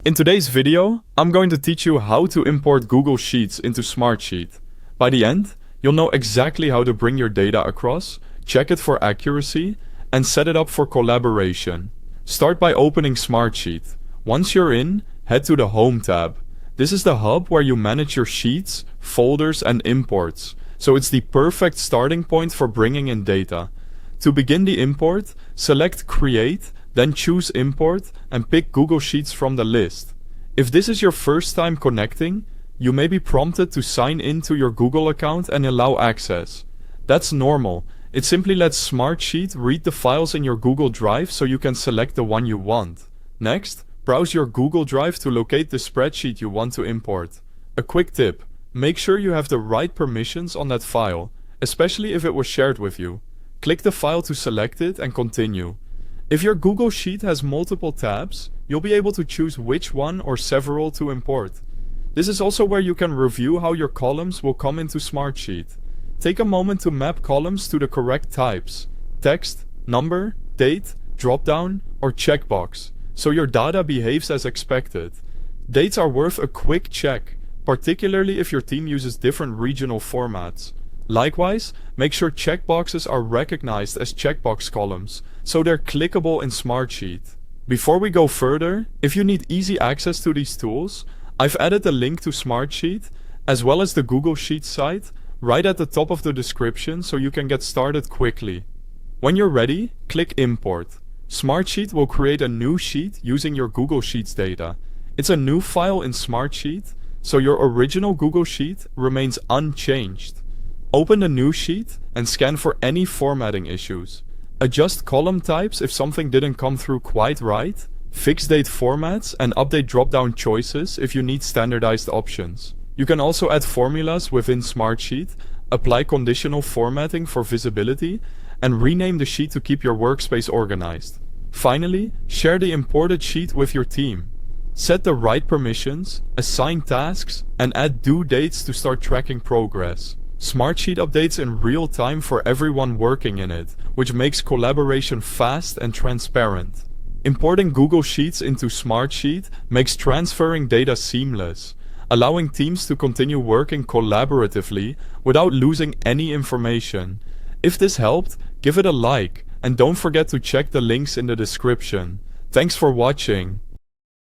In today's video, I'm going to teach you how to import Google Sheets into Smartsheet. By the end, you'll know exactly how to bring your data across, check it for accuracy, and set it up for collaboration. Start by opening Smartsheet. Once you're in, head to the Home tab. This is the hub where you manage your sheets, folders, and imports, so it's the perfect starting point for bringing in data. To begin the import, select Create, then choose Import and pick Google Sheets from the list. If this is your first time connecting, you may be prompted to sign in to your Google account and allow access. That's normal. It simply lets Smartsheet read the files in your Google Drive so you can select the one you want. Next, browse your Google Drive to locate the spreadsheet you want to import. A quick tip: make sure you have the right permissions on that file, especially if it was shared with you. Click the file to select it and continue. If your Google Sheet has multiple tabs, you'll be able to choose which one or several to import. This is also where you can review how your columns will come into Smartsheet. Take a moment to map columns to the correct types: text, number, date, dropdown, or checkbox, so your data behaves as expected. Dates are worth a quick check, particularly if your team uses different regional formats. Likewise, make sure checkboxes are recognized as checkbox columns, so they're clickable in Smartsheet. Before we go further, if you need easy access to these tools, I've added a link to Smartsheet, as well as the Google Sheets site, right at the top of the description so you can get started quickly. When you're ready, click Import. Smartsheet will create a new sheet using your Google Sheets data. It's a new file in Smartsheet, so your original Google Sheet remains unchanged. Open the new sheet and scan for any formatting issues. Adjust column types if something didn't come through quite right. Fix date formats and update drop-down choices if you need standardized options. You can also add formulas within Smartsheet, apply conditional formatting for visibility, and rename the sheet to keep your workspace organized. Finally, share the imported sheet with your team. Set the right permissions, assign tasks, and add due dates to start tracking progress. Smartsheet updates in real time for everyone working in it, which makes collaboration fast and transparent. Importing Google Sheets into Smartsheet makes transferring data seamless, allowing teams to continue working collaboratively without losing any information. If this helped, give it a like, and don't forget to check the links in the description. Thanks for watching.